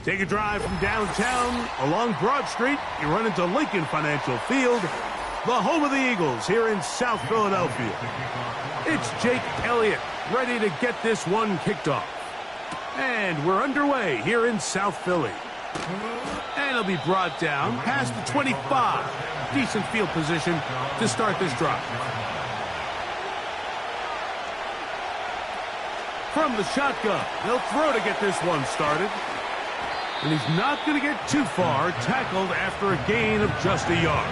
Take a drive from downtown along Broad Street. You run into Lincoln Financial Field, the home of the Eagles here in South Philadelphia. It's Jake Elliott ready to get this one kicked off. And we're underway here in South Philly. And it'll be brought down past the 25. Decent field position to start this drive. From the shotgun, he'll throw to get this one started. And he's not going to get too far, tackled after a gain of just a yard.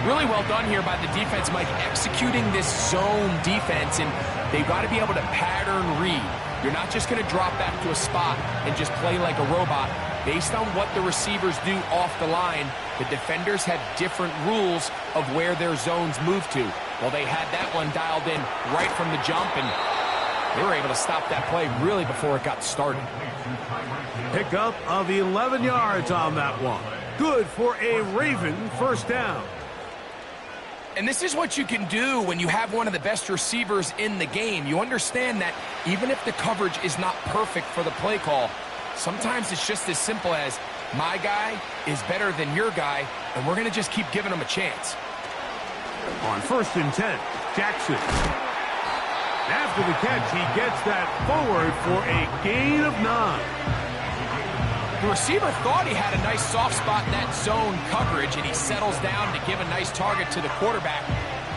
Really well done here by the defense, Mike, executing this zone defense, and they've got to be able to pattern read. You're not just going to drop back to a spot and just play like a robot. Based on what the receivers do off the line, the defenders have different rules of where their zones move to. Well, they had that one dialed in right from the jump, and they were able to stop that play really before it got started. Pickup of 11 yards on that one. Good for a Raven first down. And this is what you can do when you have one of the best receivers in the game. You understand that even if the coverage is not perfect for the play call, sometimes it's just as simple as my guy is better than your guy, and we're going to just keep giving him a chance. On 1st and 10, Jackson. After the catch, he gets that forward for a gain of 9. The receiver thought he had a nice soft spot in that zone coverage, and he settles down to give a nice target to the quarterback.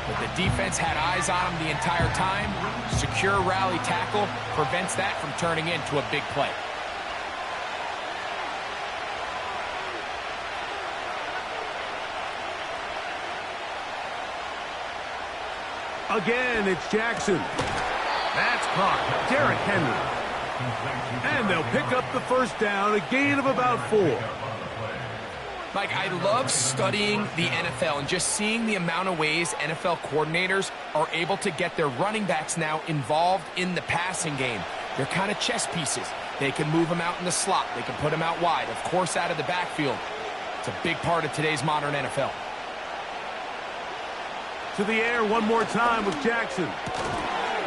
But the defense had eyes on him the entire time. Secure rally tackle prevents that from turning into a big play. Again, it's Jackson. That's caught. Derrick Henry. And they'll pick up the first down, a gain of about 4. Mike, I love studying the NFL and just seeing the amount of ways NFL coordinators are able to get their running backs now involved in the passing game. They're kind of chess pieces. They can move them out in the slot. They can put them out wide, of course, out of the backfield. It's a big part of today's modern NFL. To the air one more time with Jackson.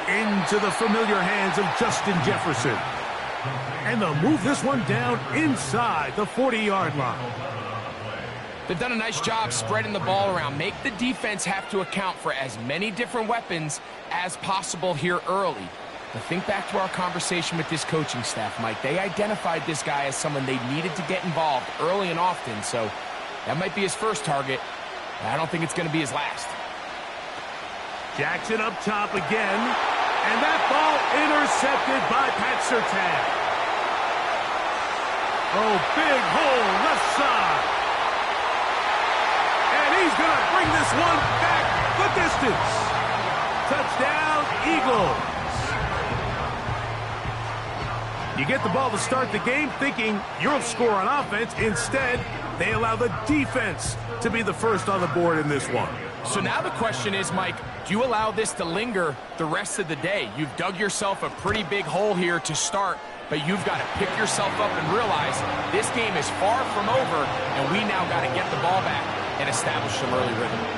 Into the familiar hands of Justin Jefferson. And they'll move this one down inside the 40-yard line. They've done a nice job spreading the ball around. Make the defense have to account for as many different weapons as possible here early. But think back to our conversation with this coaching staff, Mike. They identified this guy as someone they needed to get involved early and often. So that might be his first target. I don't think it's going to be his last. Jackson up top again, and that ball intercepted by Pat Surtain. Oh, big hole left side. And he's going to bring this one back the distance. Touchdown, Eagles. You get the ball to start the game thinking you'll score on offense. Instead, they allow the defense to be the first on the board in this one. So now the question is, Mike, do you allow this to linger the rest of the day? You've dug yourself a pretty big hole here to start, but you've got to pick yourself up and realize this game is far from over, and we now got to get the ball back and establish some early rhythm.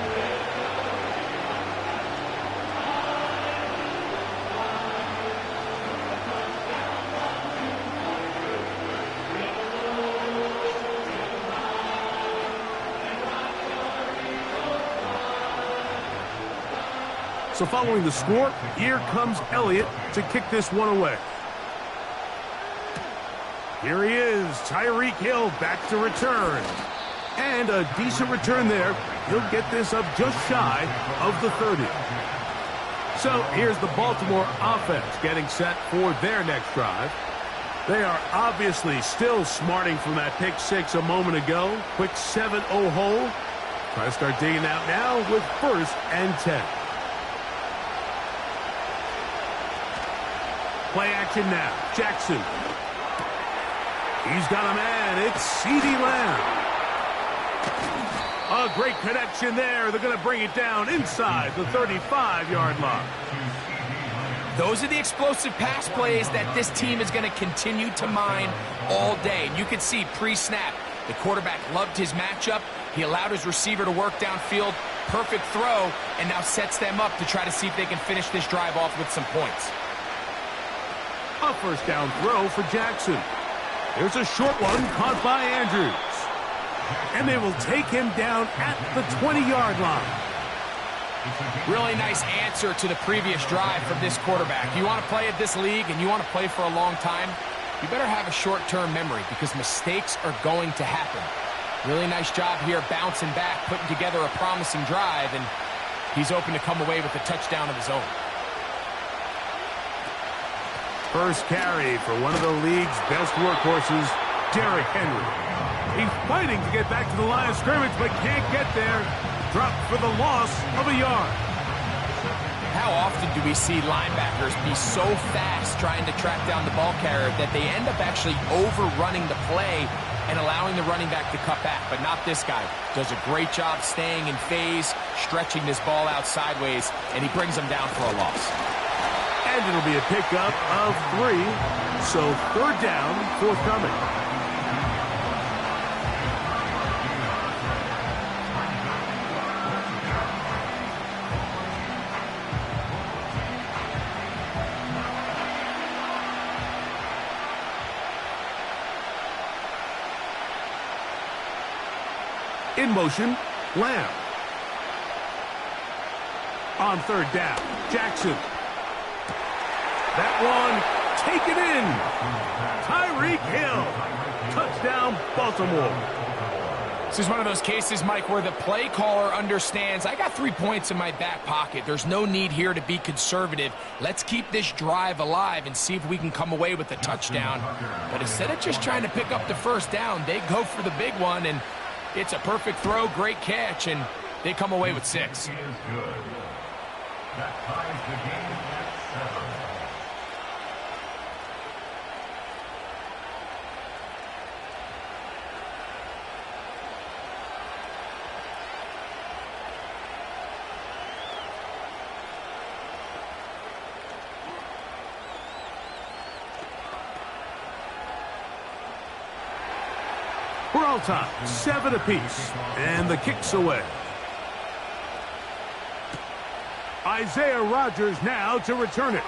So following the score, here comes Elliott to kick this one away. Here he is, Tyreek Hill back to return. And a decent return there. He'll get this up just shy of the 30. So here's the Baltimore offense getting set for their next drive. They are obviously still smarting from that pick six a moment ago. Quick 7-0 hole. Try to start digging out now with 1st and 10. Play action now. Jackson. He's got a man. It's CeeDee Lamb. A great connection there. They're going to bring it down inside the 35-yard line. Those are the explosive pass plays that this team is going to continue to mine all day. And you can see pre-snap, the quarterback loved his matchup. He allowed his receiver to work downfield. Perfect throw, and now sets them up to try to see if they can finish this drive off with some points. A first down throw for Jackson. There's a short one caught by Andrews. And they will take him down at the 20-yard line. Really nice answer to the previous drive from this quarterback. You want to play at this league and you want to play for a long time, you better have a short-term memory because mistakes are going to happen. Really nice job here bouncing back, putting together a promising drive, and he's open to come away with a touchdown of his own. First carry for one of the league's best workhorses, Derrick Henry. He's fighting to get back to the line of scrimmage, but can't get there. Dropped for the loss of a yard. How often do we see linebackers be so fast trying to track down the ball carrier that they end up actually overrunning the play and allowing the running back to cut back? But not this guy. Does a great job staying in phase, stretching this ball out sideways, and he brings them down for a loss. And it'll be a pickup of 3, so third down forthcoming. In motion, Lamb. On third down, Jackson. That one taken in. Tyreek Hill. Touchdown, Baltimore. This is one of those cases, Mike, where the play caller understands, I got 3 points in my back pocket. There's no need here to be conservative. Let's keep this drive alive and see if we can come away with a touchdown. But instead of just trying to pick up the first down, they go for the big one, and it's a perfect throw, great catch, and they come away with 6. That ties the game at 7. We're all tied, 7 apiece, and the kick's away. Isaiah Rodgers now to return it.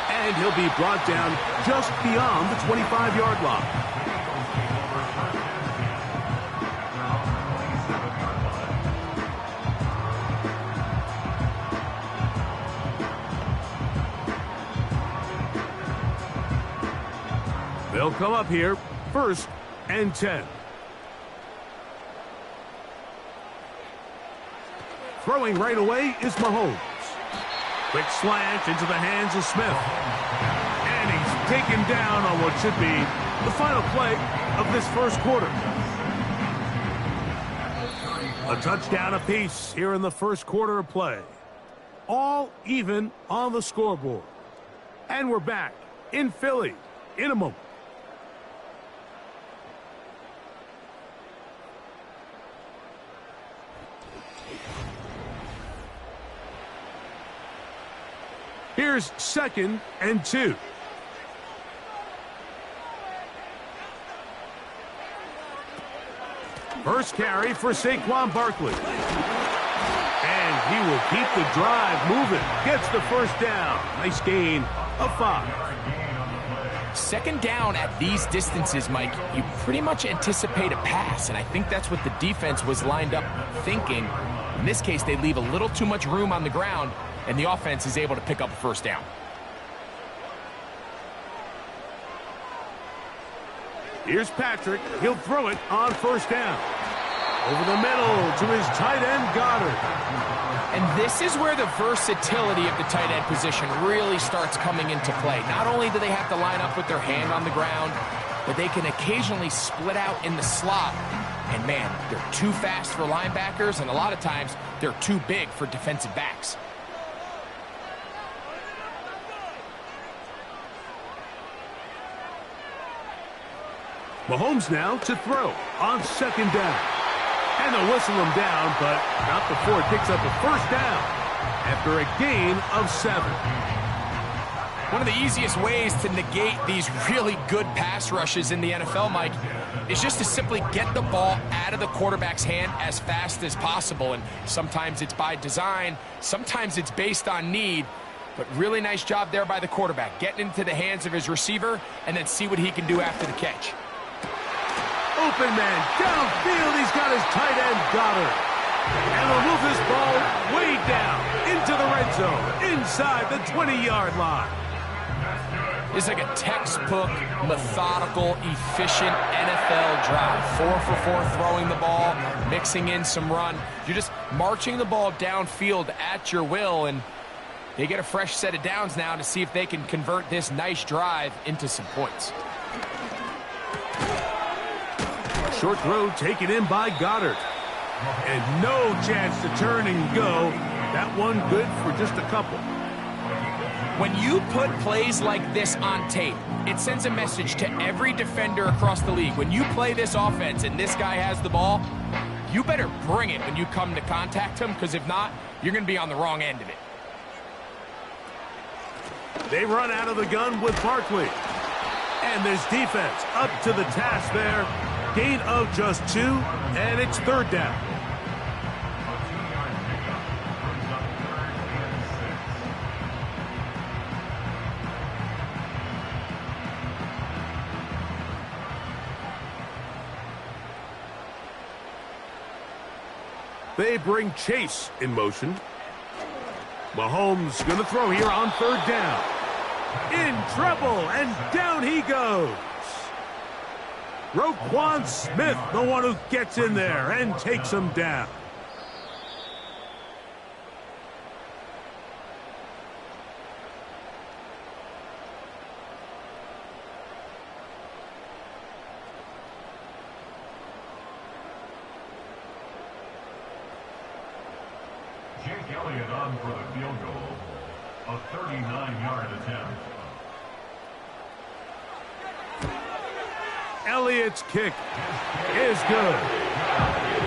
And he'll be brought down just beyond the 25-yard line. They'll come up here, 1st and 10. Throwing right away is Mahomes. Quick slant into the hands of Smith. And he's taken down on what should be the final play of this first quarter. A touchdown apiece here in the first quarter of play. All even on the scoreboard. And we're back in Philly in a moment. Here's 2nd and 2. First carry for Saquon Barkley. And he will keep the drive moving. Gets the first down. Nice gain of 5. 2nd down at these distances, Mike, you pretty much anticipate a pass, and I think that's what the defense was lined up thinking. In this case, they leave a little too much room on the ground, and the offense is able to pick up a first down. Here's Patrick. He'll throw it on first down. Over the middle to his tight end, Goddard. And this is where the versatility of the tight end position really starts coming into play. Not only do they have to line up with their hand on the ground, but they can occasionally split out in the slot. And man, they're too fast for linebackers, and a lot of times they're too big for defensive backs. Mahomes now to throw on 2nd down. And they'll whistle him down, but not before it picks up a first down after a gain of 7. One of the easiest ways to negate these really good pass rushes in the NFL, Mike, is just to simply get the ball out of the quarterback's hand as fast as possible. And sometimes it's by design, sometimes it's based on need. But really nice job there by the quarterback, getting into the hands of his receiver and then see what he can do after the catch. Open man, downfield, he's got his tight end Goddard. And he'll move this ball way down into the red zone, inside the 20-yard line. It's like a textbook, methodical, efficient NFL drive. 4 for 4 throwing the ball, mixing in some run. You're just marching the ball downfield at your will, and they get a fresh set of downs now to see if they can convert this nice drive into some points. Short throw taken in by Goddard. And no chance to turn and go. That one good for just a couple. When you put plays like this on tape, it sends a message to every defender across the league. When you play this offense and this guy has the ball, you better bring it when you come to contact him, because if not, you're going to be on the wrong end of it. They run out of the gun with Barkley. And this defense up to the task there. Gain of just 2, and it's third down. They bring Chase in motion. Mahomes going to throw here on third down. In trouble, and down he goes. Roquan Smith, the one who gets in there and takes him down. Jake Elliott on for the field goal. A 39-yard attempt. Elliott's kick is good.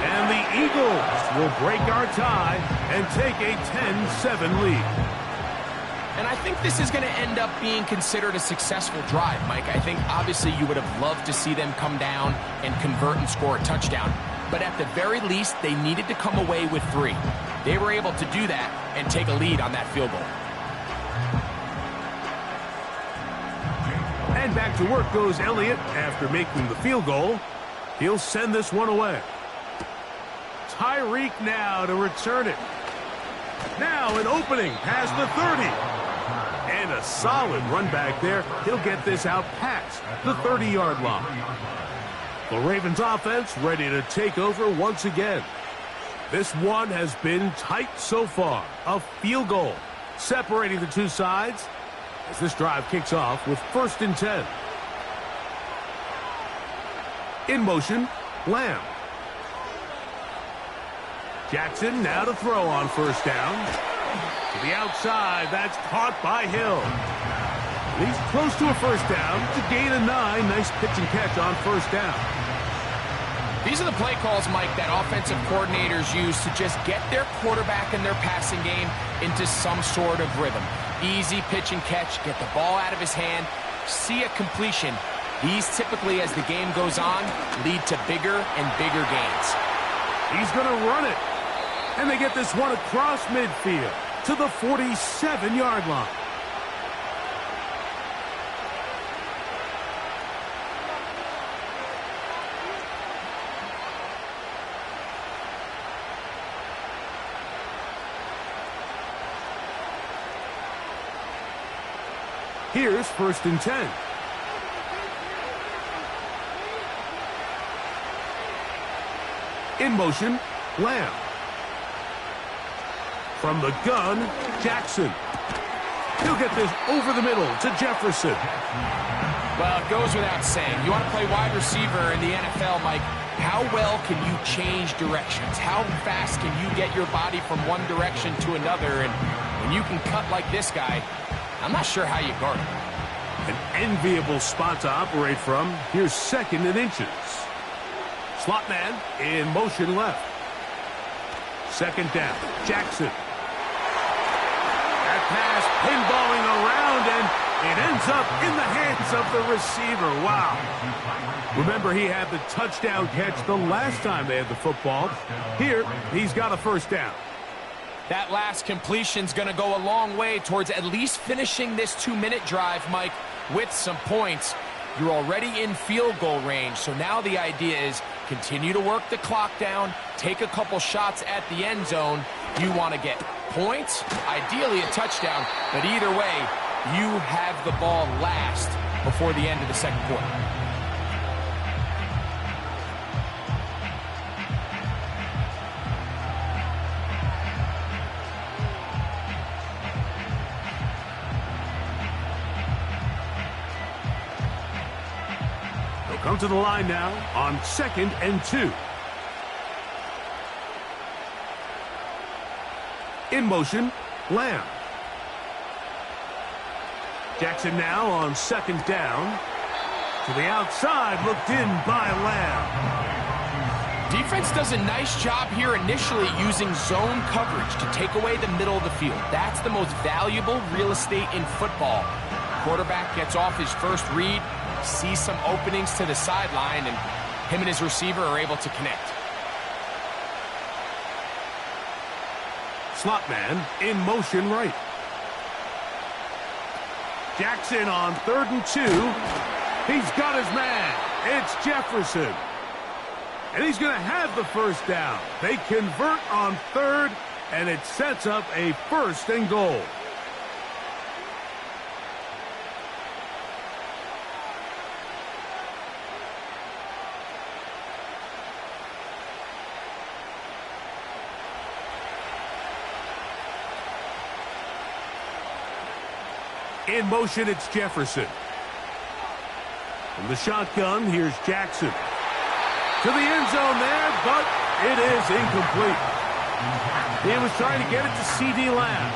And the Eagles will break our tie and take a 10-7 lead. And I think this is going to end up being considered a successful drive, Mike. I think obviously you would have loved to see them come down and convert and score a touchdown. But at the very least, they needed to come away with 3. They were able to do that and take a lead on that field goal. And back to work goes Elliott after making the field goal. He'll send this one away. Tyreek now to return it. Now an opening past the 30. And a solid run back there. He'll get this out past the 30-yard line. The Ravens offense ready to take over once again. This one has been tight so far. A field goal separating the two sides as this drive kicks off with 1st and 10. In motion, Lamb. Jackson now to throw on 1st down. To the outside, that's caught by Hill. He's close to a 1st down to gain a 9. Nice pitch and catch on 1st down. These are the play calls, Mike, that offensive coordinators use to just get their quarterback and their passing game into some sort of rhythm. Easy pitch and catch, get the ball out of his hand, see a completion. These typically, as the game goes on, lead to bigger and bigger gains. He's going to run it. And they get this one across midfield to the 47-yard line. Here's 1st and 10. In motion, Lamb. From the gun, Jackson. He'll get this over the middle to Jefferson. Well, it goes without saying. You want to play wide receiver in the NFL, Mike, how well can you change directions? How fast can you get your body from one direction to another? And when you can cut like this guy, I'm not sure how you guard him. An enviable spot to operate from. Here's 2nd and inches. Slot man in motion left. 2nd down. Jackson. That pass pinballing around, and it ends up in the hands of the receiver. Wow. Remember, he had the touchdown catch the last time they had the football. Here, he's got a 1st down. That last completion's going to go a long way towards at least finishing this 2-minute drive, Mike, with some points. You're already in field goal range, so now the idea is continue to work the clock down, take a couple shots at the end zone. You want to get points, ideally a touchdown, but either way, you have the ball last before the end of the second quarter. They'll come to the line now on 2nd and 2. In motion, Lamb. Jackson now on 2nd down. To the outside, looked in by Lamb. Defense does a nice job here initially using zone coverage to take away the middle of the field. That's the most valuable real estate in football. Quarterback gets off his first read, sees some openings to the sideline, and him and his receiver are able to connect. Slot man in motion right. Jackson on 3rd and 2. He's got his man. It's Jefferson. And he's going to have the first down. They convert on 3rd, and it sets up a 1st and goal. In motion, it's Jefferson. From the shotgun, here's Jackson. To the end zone there, but it is incomplete. He was trying to get it to C.D. Lamb.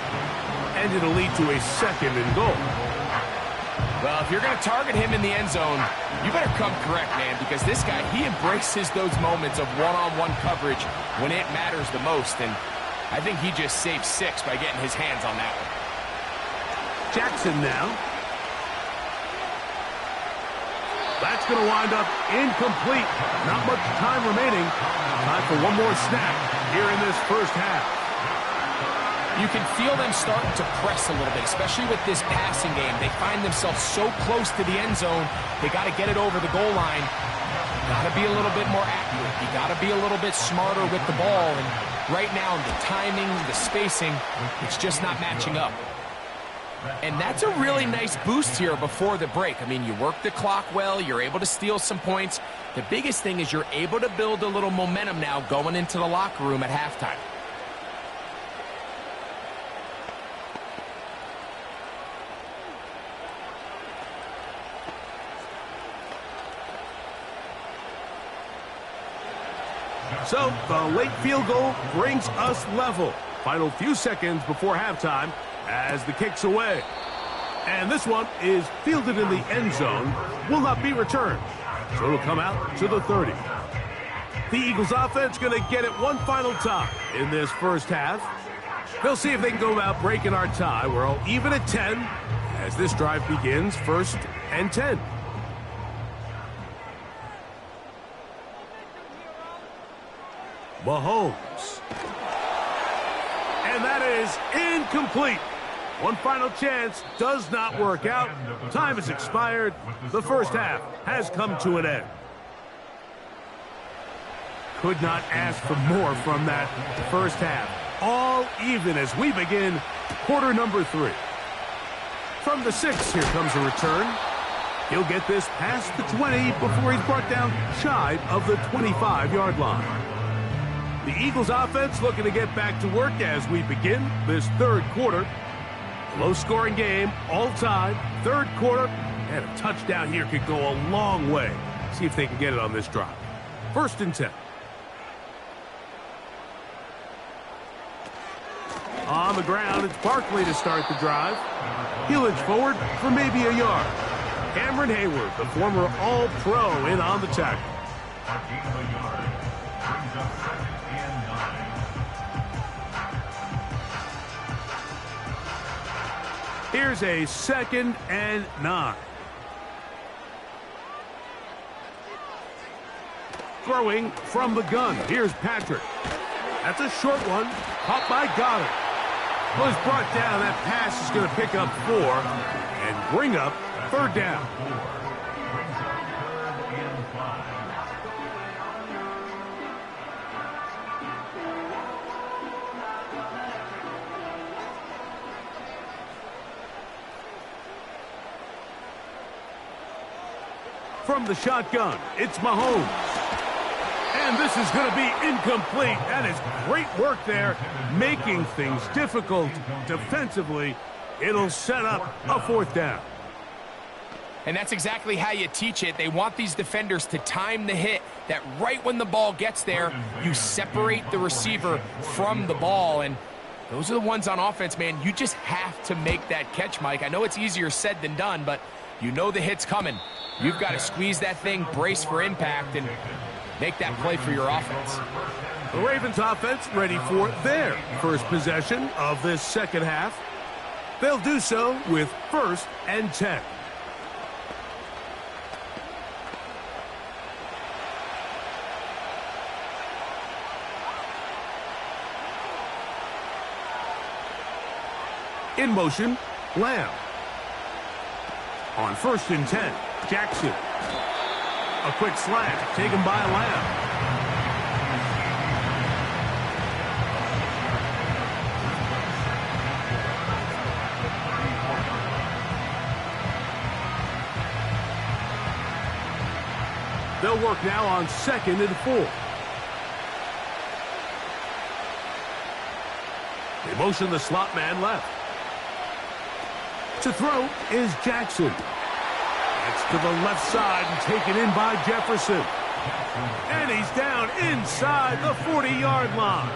And it'll lead to a 2nd and goal. Well, if you're going to target him in the end zone, you better come correct, man, because this guy, he embraces those moments of one-on-one coverage when it matters the most. And I think he just saved 6 by getting his hands on that one. Jackson now. That's going to wind up incomplete. Not much time remaining. Time for one more snap here in this first half. You can feel them starting to press a little bit, especially with this passing game. They find themselves so close to the end zone, they got to get it over the goal line. Got to be a little bit more accurate. You got to be a little bit smarter with the ball. And right now, the timing, the spacing, it's just not matching up. And that's a really nice boost here before the break. I mean, you work the clock well. You're able to steal some points. The biggest thing is you're able to build a little momentum now going into the locker room at halftime. So the late field goal brings us level. Final few seconds before halftime as the kick's away. And this one is fielded in the end zone, will not be returned. So it'll come out to the 30. The Eagles offense going to get it one final time in this first half. They'll see if they can go about breaking our tie. We're all even at 10 as this drive begins, 1st and 10. Mahomes. And that is incomplete. One final chance does not work out. Time has expired. The first half has come to an end. Could not ask for more from that first half. All even as we begin quarter number 3. From the 6, here comes a return. He'll get this past the 20 before he's brought down shy of the 25-yard line. The Eagles offense looking to get back to work as we begin this third quarter. Low-scoring game, all time, third quarter, and a touchdown here could go a long way. See if they can get it on this drive. 1st and 10. On the ground, it's Barkley to start the drive. He'll inch forward for maybe a yard. Cameron Hayward, the former All-Pro, in on the tackle. Here's a 2nd and 9. Throwing from the gun. Here's Patrick. That's a short one. Caught by Goddard. Well, he's brought down. That pass is going to pick up 4 and bring up third down. Brings up 3rd and 5. From the shotgun, it's Mahomes. And this is going to be incomplete. That is great work there, making things difficult defensively. It'll set up a 4th down. And that's exactly how you teach it. They want these defenders to time the hit, that right when the ball gets there, you separate the receiver from the ball. And those are the ones on offense, man. You just have to make that catch, Mike. I know it's easier said than done, but you know the hit's coming. You've got to squeeze that thing, brace for impact, and make that play for your offense. The Ravens offense ready for their first possession of this second half. They'll do so with 1st and 10. In motion, Lamb. On 1st and 10, Jackson. A quick slant taken by Lamb. They'll work now on 2nd and 4. They motion the slot man left. To throw is Jackson. That's to the left side and taken in by Jefferson. And he's down inside the 40-yard line.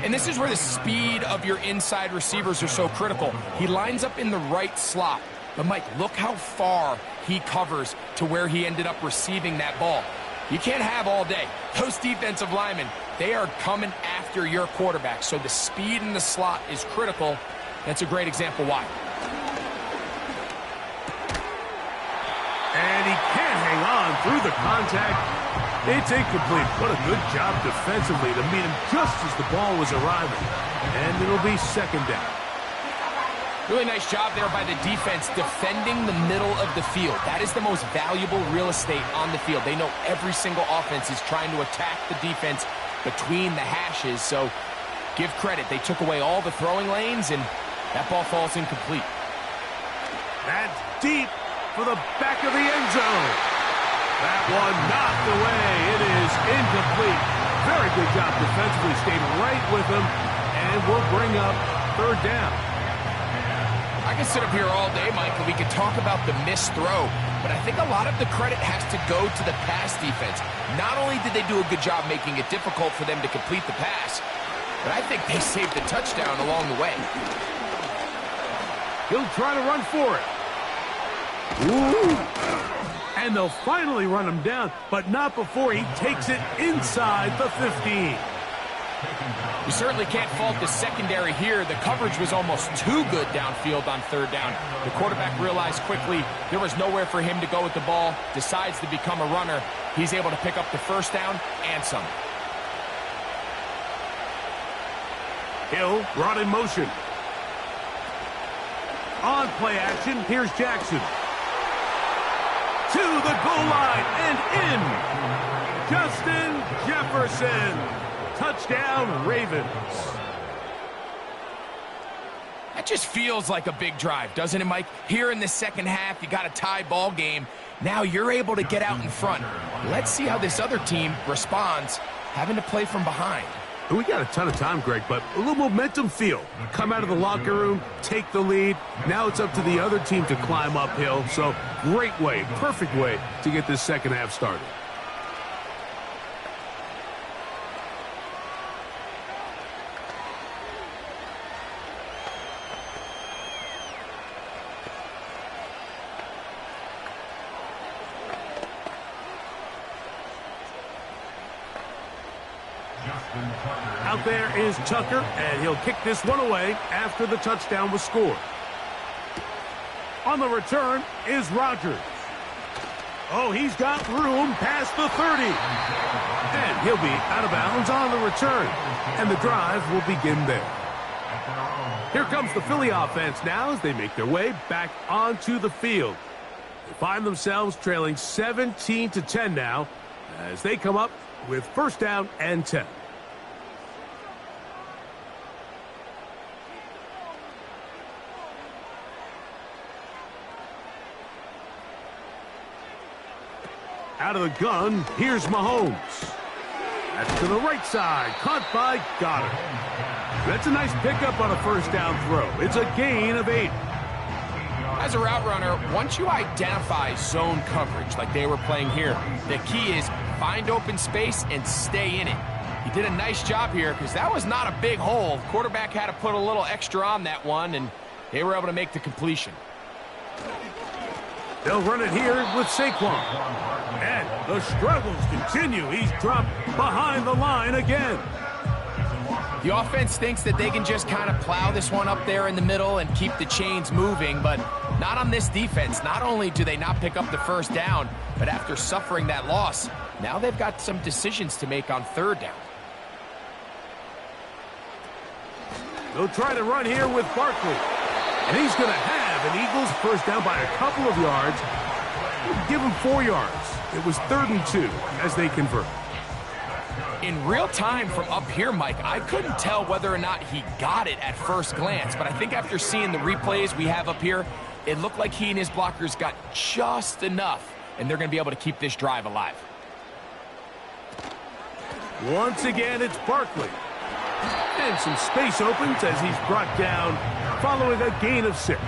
And this is where the speed of your inside receivers are so critical. He lines up in the right slot. But, Mike, look how far he covers to where he ended up receiving that ball. You can't have all day. Those defensive linemen, they are coming after your quarterback. So the speed in the slot is critical. That's a great example why. And he can't hang on through the contact. It's incomplete. What a good job defensively to meet him just as the ball was arriving. And it'll be 2nd down. Really nice job there by the defense defending the middle of the field. That is the most valuable real estate on the field. They know every single offense is trying to attack the defense between the hashes. So give credit. They took away all the throwing lanes, and that ball falls incomplete. That's deep for the back of the end zone. That one knocked away. It is incomplete. Very good job defensively. Stayed right with him, and will bring up 3rd down. I can sit up here all day, Mike, and we could talk about the missed throw, but I think a lot of the credit has to go to the pass defense. Not only did they do a good job making it difficult for them to complete the pass, but I think they saved the touchdown along the way. He'll try to run for it. Ooh. And they'll finally run him down, but not before he takes it inside the 15. You certainly can't fault the secondary here. The coverage was almost too good downfield on 3rd down. The quarterback realized quickly there was nowhere for him to go with the ball, decides to become a runner. He's able to pick up the 1st down and some. Hill brought in motion. On play action, here's Jackson. To the goal line and in. Justin Jefferson. Touchdown, Ravens. That just feels like a big drive, doesn't it, Mike? Here in the second half, you got a tie ball game. Now you're able to get out in front. Let's see how this other team responds, having to play from behind. We got a ton of time, Greg, but a little momentum feel. Come out of the locker room, take the lead. Now it's up to the other team to climb uphill. So great way, perfect way to get this second half started. Out there is Tucker, and he'll kick this one away after the touchdown was scored. On the return is Rodgers. Oh, he's got room past the 30. And he'll be out of bounds on the return. And the drive will begin there. Here comes the Philly offense now as they make their way back onto the field. They find themselves trailing 17-10 now as they come up with first down and 10. Out of the gun, here's Mahomes. That's to the right side, caught by Goddard. That's a nice pickup on a first down throw. It's a gain of 8. As a route runner, once you identify zone coverage like they were playing here, the key is find open space and stay in it. He did a nice job here because that was not a big hole. The quarterback had to put a little extra on that one, and they were able to make the completion. They'll run it here with Saquon. And the struggles continue. He's dropped behind the line again. The offense thinks that they can just kind of plow this one up there in the middle and keep the chains moving, but not on this defense. Not only do they not pick up the first down, but after suffering that loss, now they've got some decisions to make on third down. They'll try to run here with Barkley. And he's going to have an Eagles first down by a couple of yards. Give him 4 yards. It was 3rd and 2 as they convert. In real time from up here, Mike, I couldn't tell whether or not he got it at first glance, but I think after seeing the replays we have up here, it looked like he and his blockers got just enough, and they're going to be able to keep this drive alive. Once again, it's Barkley. And some space opens as he's brought down following a gain of 6.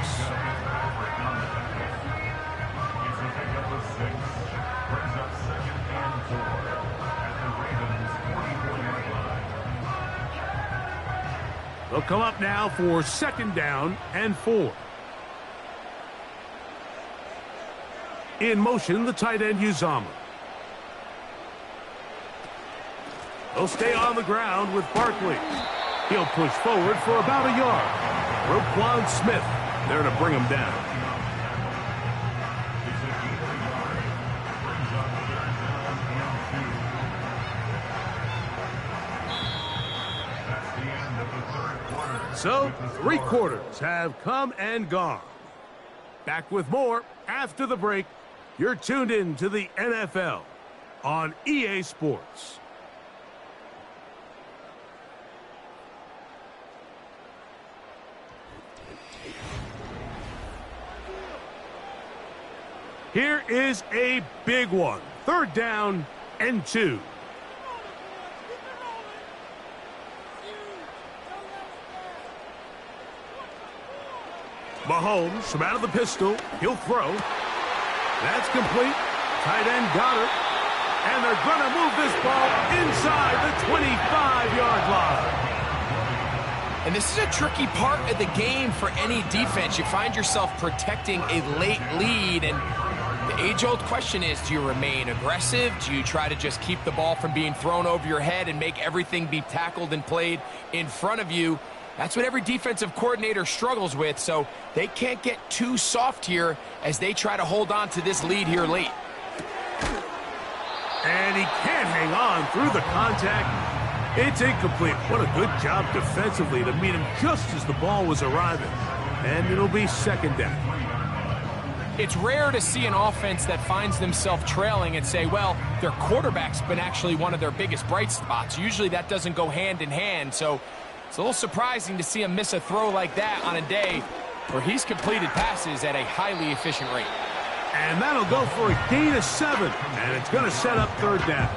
They'll come up now for 2nd down and 4. In motion, the tight end Uzomah. They'll stay on the ground with Barkley. He'll push forward for about a yard. Roquan Smith there to bring him down. So, 3 quarters have come and gone. Back with more after the break. You're tuned in to the NFL on EA Sports. Here is a big one. 3rd down and 2. Mahomes from out of the pistol. He'll throw. That's complete. Tight end Goddard. And they're going to move this ball inside the 25-yard line. And this is a tricky part of the game for any defense. You find yourself protecting a late lead, and the age-old question is, do you remain aggressive? Do you try to just keep the ball from being thrown over your head and make everything be tackled and played in front of you? That's what every defensive coordinator struggles with, so they can't get too soft here as they try to hold on to this lead here late. And he can't hang on through the contact. It's incomplete. What a good job defensively to meet him just as the ball was arriving. And it'll be 2nd down. It's rare to see an offense that finds themselves trailing and say, well, their quarterback's been actually one of their biggest bright spots. Usually that doesn't go hand in hand, so it's a little surprising to see him miss a throw like that on a day where he's completed passes at a highly efficient rate. And that'll go for a gain of 7, and it's going to set up 3rd down.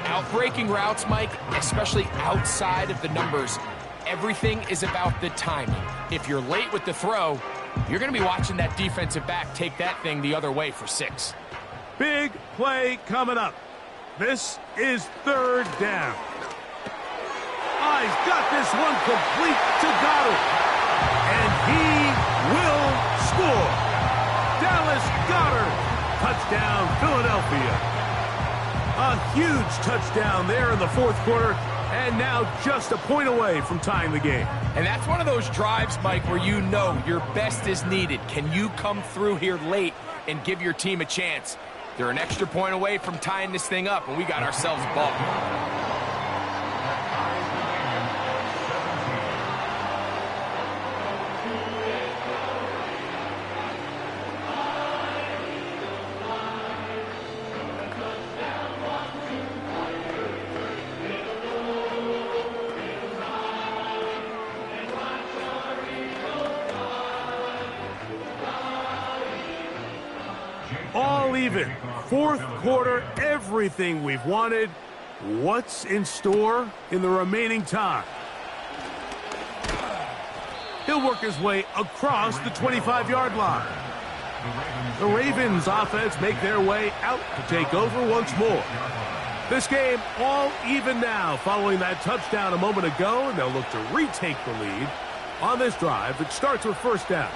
Outbreaking routes, Mike, especially outside of the numbers, everything is about the timing. If you're late with the throw, you're going to be watching that defensive back take that thing the other way for 6. Big play coming up. This is 3rd down. He's got this one complete to Goddard. And he will score. Dallas Goedert. Touchdown, Philadelphia. A huge touchdown there in the 4th quarter. And now just a point away from tying the game. And that's one of those drives, Mike, where you know your best is needed. Can you come through here late and give your team a chance? They're an extra point away from tying this thing up, and we got ourselves a ball. all even. Fourth quarter, everything we've wanted. What's in store in the remaining time? He'll work his way across the 25-yard line. The Ravens offense make their way out to take over once more. This game all even now following that touchdown a moment ago, and they'll look to retake the lead on this drive that starts with first down.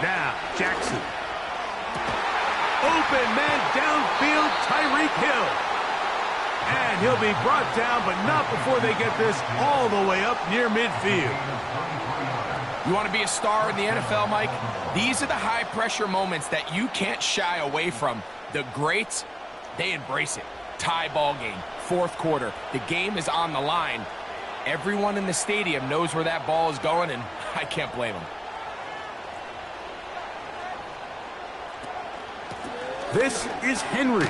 Now, Jackson. Open man downfield, Tyreek Hill. And he'll be brought down, but not before they get this all the way up near midfield. You want to be a star in the NFL, Mike? These are the high-pressure moments that you can't shy away from. The greats, they embrace it. Tie ball game, fourth quarter. The game is on the line. Everyone in the stadium knows where that ball is going, and I can't blame them. This is Henry.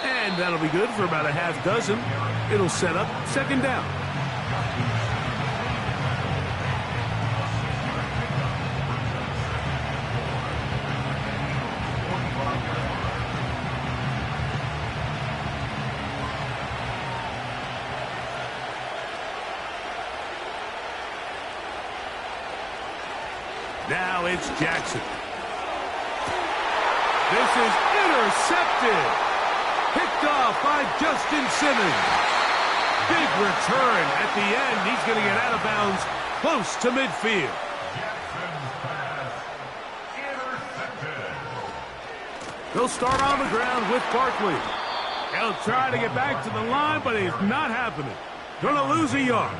And that'll be good for about a half dozen. It'll set up second down. Now it's Jackson. This is intercepted. Picked off by Justin Simmons. Big return at the end. He's going to get out of bounds close to midfield. Jackson's pass intercepted. They'll start on the ground with Barkley. He'll try to get back to the line, but it's not happening. Going to lose a yard.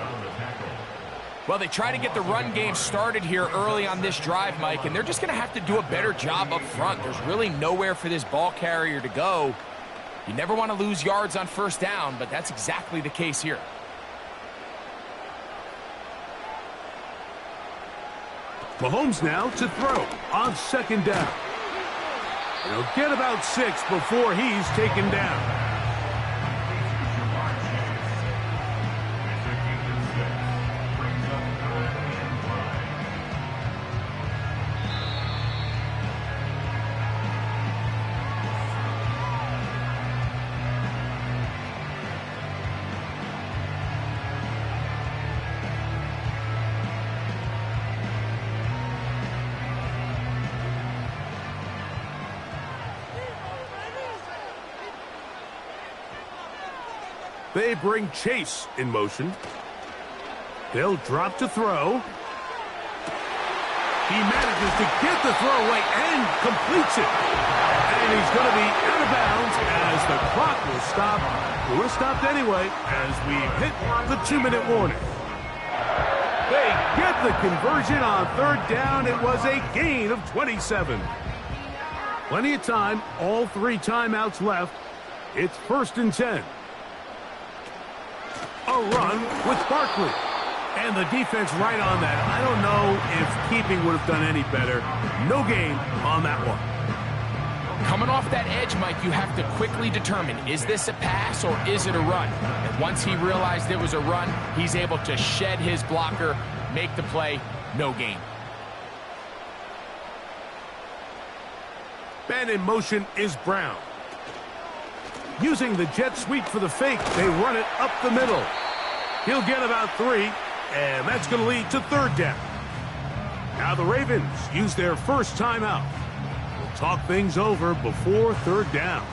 Well, they try to get the run game started here early on this drive, Mike, and they're just going to have to do a better job up front. There's really nowhere for this ball carrier to go. You never want to lose yards on first down, but that's exactly the case here. Mahomes now to throw on second down. He'll get about 6 before he's taken down. They bring Chase in motion. They'll drop to throw. He manages to get the throw away and completes it. And he's going to be out of bounds as the clock will stop. It was stopped anyway as we hit the 2-minute warning. They get the conversion on third down. It was a gain of 27. Plenty of time. All 3 timeouts left. It's 1st and 10. A run with Barkley. And the defense right on that. I don't know if keeping would have done any better. No gain on that one. Coming off that edge, Mike, you have to quickly determine, is this a pass or is it a run? And once he realized it was a run, he's able to shed his blocker, make the play, no gain. Man in motion is Brown. Using the jet sweep for the fake, they run it up the middle. He'll get about 3, and that's going to lead to third down. Now the Ravens use their first timeout. We'll talk things over before third down.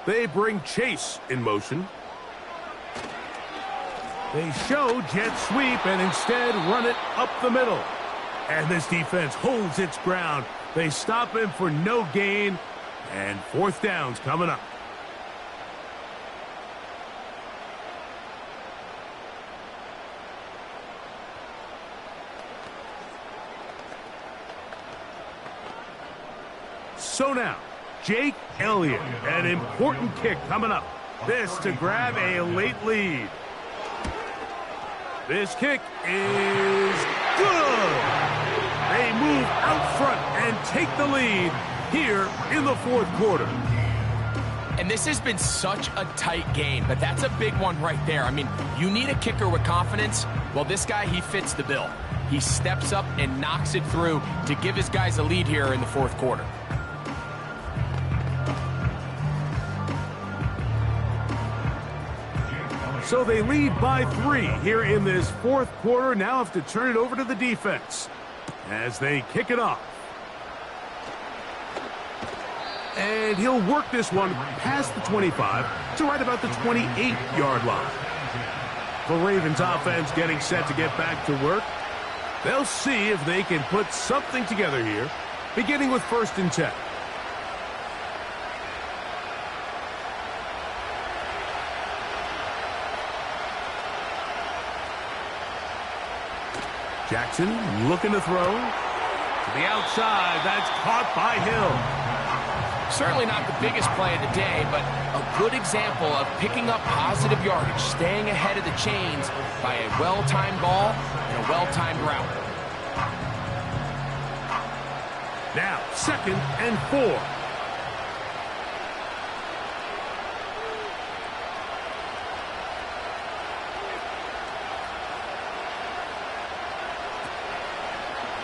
They bring Chase in motion. They show jet sweep and instead run it up the middle. And this defense holds its ground. They stop him for no gain. And fourth down's coming up. So now, Jake Elliott, an important kick coming up. This to grab a late lead. This kick is good. They move out front and take the lead here in the fourth quarter. And this has been such a tight game, but that's a big one right there. I mean, you need a kicker with confidence. Well, this guy, he fits the bill. He steps up and knocks it through to give his guys a lead here in the fourth quarter. So they lead by 3 here in this fourth quarter. Now have to turn it over to the defense as they kick it off. And he'll work this one past the 25 to right about the 28-yard line. The Ravens offense getting set to get back to work. They'll see if they can put something together here, beginning with 1st and 10. Jackson looking to throw. To the outside, that's caught by Hill. Certainly not the biggest play of the day, but a good example of picking up positive yardage, staying ahead of the chains by a well-timed ball and a well-timed route. Now, 2nd and 4.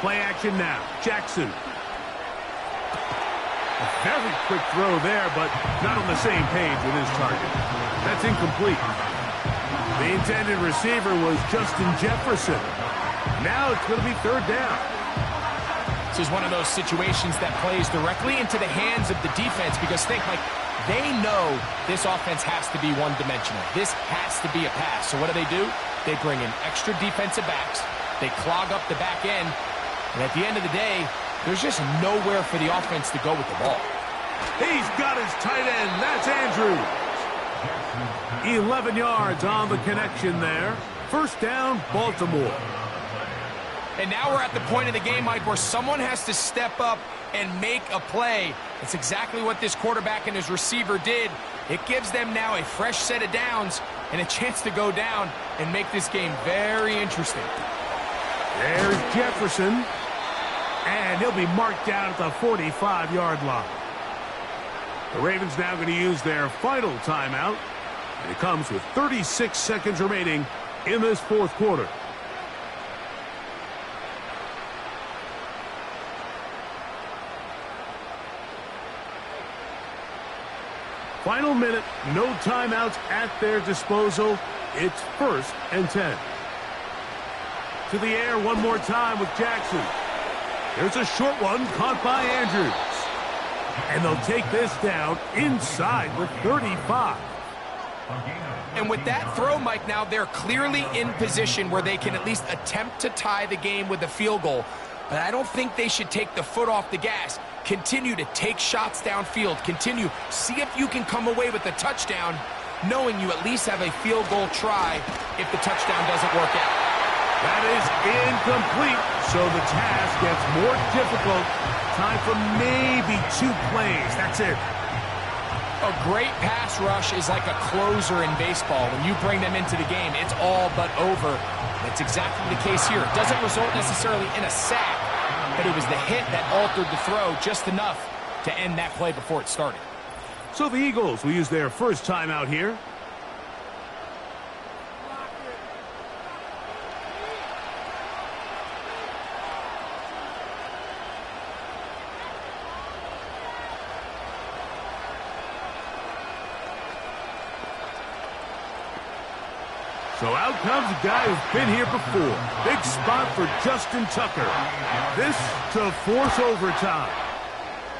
Play action now. Jackson. A very quick throw there, but not on the same page with his target. That's incomplete. The intended receiver was Justin Jefferson. Now it's going to be 3rd down. This is one of those situations that plays directly into the hands of the defense because think, like, they know this offense has to be one-dimensional. This has to be a pass. So what do? They bring in extra defensive backs. They clog up the back end. And at the end of the day, there's just nowhere for the offense to go with the ball. He's got his tight end. That's Andrews. 11 yards on the connection there. 1st down, Baltimore. And now we're at the point of the game, Mike, where someone has to step up and make a play. That's exactly what this quarterback and his receiver did. It gives them now a fresh set of downs and a chance to go down and make this game very interesting. There's Jefferson. And he'll be marked down at the 45-yard line. The Ravens now going to use their final timeout. And it comes with 36 seconds remaining in this fourth quarter. Final minute, no timeouts at their disposal. It's 1st and 10. To the air one more time with Jackson. There's a short one caught by Andrews. And they'll take this down inside the 35. And with that throw, Mike, now they're clearly in position where they can at least attempt to tie the game with a field goal. But I don't think they should take the foot off the gas. Continue to take shots downfield. Continue. See if you can come away with a touchdown, knowing you at least have a field goal try if the touchdown doesn't work out. That is incomplete, so the task gets more difficult. Time for maybe 2 plays. That's it. A great pass rush is like a closer in baseball. When you bring them into the game, it's all but over. That's exactly the case here. It doesn't result necessarily in a sack, but it was the hit that altered the throw just enough to end that play before it started. So the Eagles will use their first timeout here. So out comes a guy who's been here before. Big spot for Justin Tucker. This to force overtime.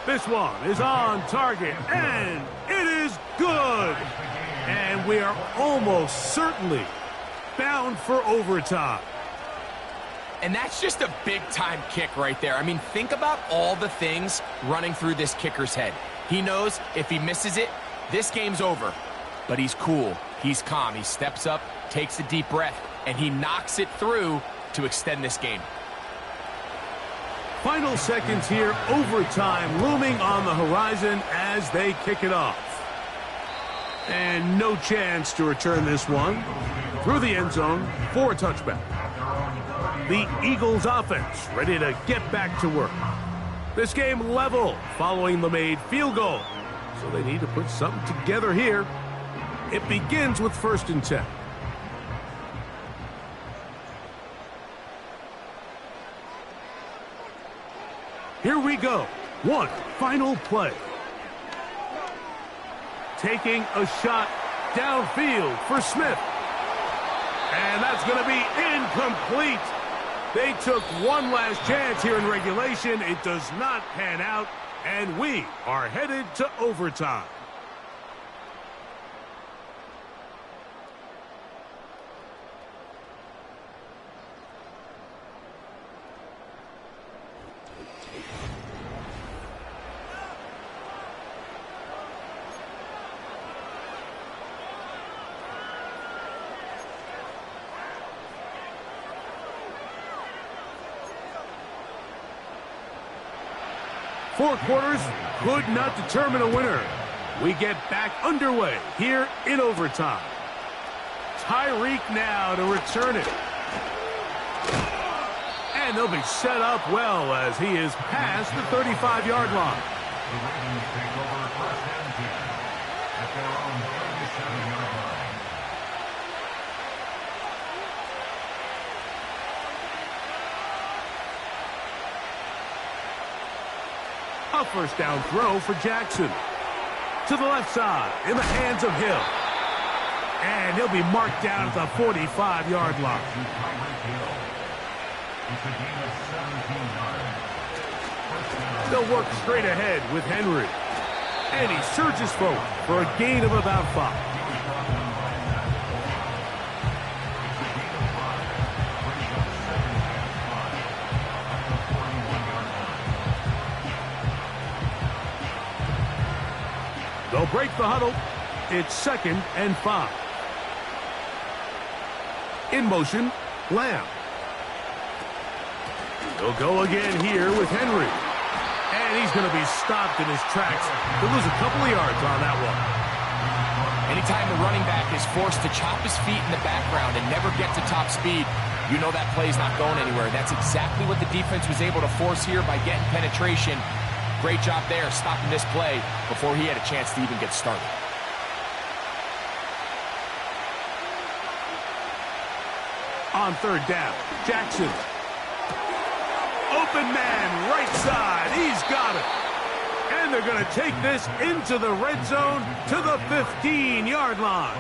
This one is on target, and it is good. And we are almost certainly bound for overtime. And that's just a big-time kick right there. I mean, think about all the things running through this kicker's head. He knows if he misses it, this game's over. But he's cool. He's calm. He steps up, takes a deep breath, and he knocks it through to extend this game. Final seconds here, overtime looming on the horizon as they kick it off. And no chance to return this one. through the end zone for a touchback. The Eagles offense ready to get back to work. This game level following the made field goal. So they need to put something together here. It begins with 1st and 10. Here we go. One final play. Taking a shot downfield for Smith. And that's going to be incomplete. They took one last chance here in regulation. It does not pan out, and we are headed to overtime. Four quarters could not determine a winner. We get back underway here in overtime. Tyreek now to return it. And they'll be set up well as he is past the 35-yard line. The Ravens take over 1st and 10 at their own 37-yard line. A first down throw for Jackson. To the left side, in the hands of Hill. And he'll be marked down at the 45-yard line. They'll work straight ahead with Henry. And he surges forward for a gain of about 5. They'll break the huddle. It's 2nd and 5. In motion, Lamb. He'll go again here with Henry. And he's going to be stopped in his tracks. He'll lose a couple of yards on that one. Anytime the running back is forced to chop his feet in the background and never get to top speed, you know that play's not going anywhere. That's exactly what the defense was able to force here by getting penetration. Great job there, stopping this play before he had a chance to even get started. On 3rd down, Jackson. Open man, right side. He's got it. And they're going to take this into the red zone to the 15-yard line.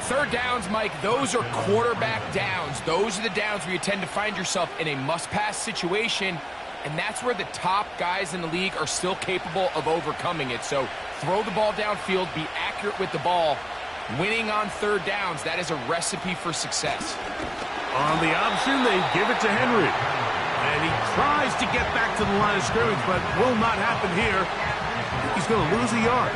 3rd downs, Mike, those are quarterback downs. Those are the downs where you tend to find yourself in a must-pass situation. And that's where the top guys in the league are still capable of overcoming it. So throw the ball downfield, be accurate with the ball. Winning on 3rd downs, that is a recipe for success. On the option, they give it to Henry. And he tries to get back to the line of scrimmage, but will not happen here. He's going to lose a yard.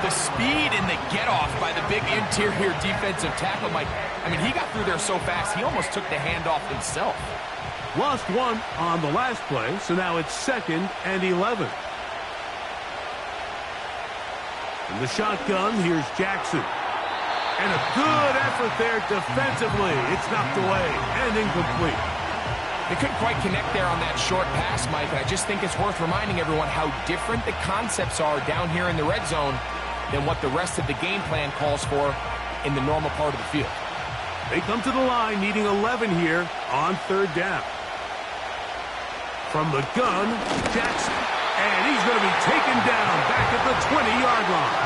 The speed and the get-off by the big interior defensive tackle, Mike. I mean, he got through there so fast, he almost took the handoff himself. Lost one on the last play, so now it's 2nd and 11. In the shotgun, here's Jackson. And a good effort there defensively. It's knocked away and incomplete. They couldn't quite connect there on that short pass, Mike, and I just think it's worth reminding everyone how different the concepts are down here in the red zone than what the rest of the game plan calls for in the normal part of the field. They come to the line needing 11 here on 3rd down. From the gun, Jackson. And he's going to be taken down back at the 20-yard line.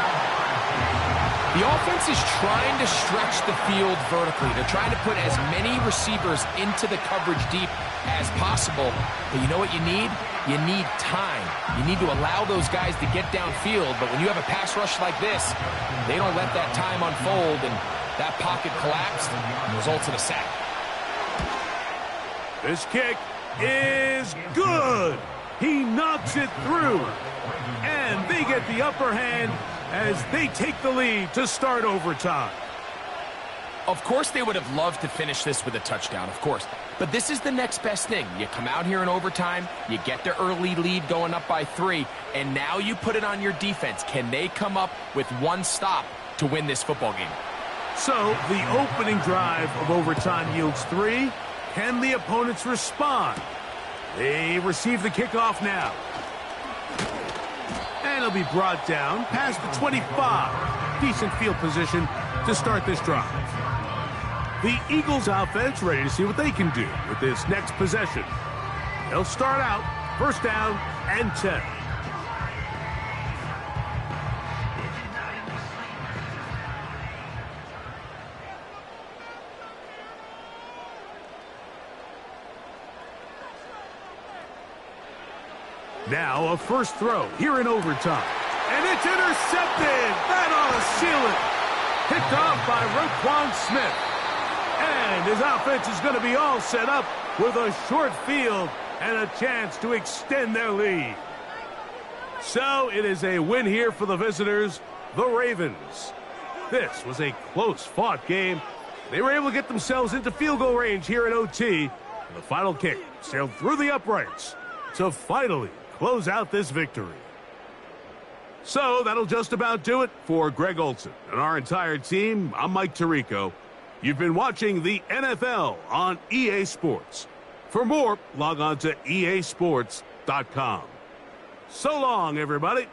The offense is trying to stretch the field vertically. They're trying to put as many receivers into the coverage deep as possible. But you know what you need? You need time. You need to allow those guys to get downfield. But when you have a pass rush like this, they don't let that time unfold, and that pocket collapsed and results in a sack. This kick is good. He knocks it through. And they get the upper hand as they take the lead to start overtime. Of course they would have loved to finish this with a touchdown, of course. But this is the next best thing. You come out here in overtime, you get the early lead going up by 3, and now you put it on your defense. Can they come up with one stop to win this football game? So the opening drive of overtime yields 3. Can the opponents respond? They receive the kickoff now. And it'll be brought down past the 25. Decent field position to start this drive. The Eagles offense ready to see what they can do with this next possession. They'll start out first down and 10. Now a first throw here in overtime. And it's intercepted. That ought to seal it. Picked off by Roquan Smith. And his offense is going to be all set up with a short field and a chance to extend their lead. So it is a win here for the visitors, the Ravens. This was a close-fought game. They were able to get themselves into field goal range here in OT. And the final kick sailed through the uprights to finally close out this victory. So that'll just about do it for Greg Olsen and our entire team. I'm Mike Tirico. You've been watching the NFL on EA Sports. For more, log on to easports.com. So long, everybody.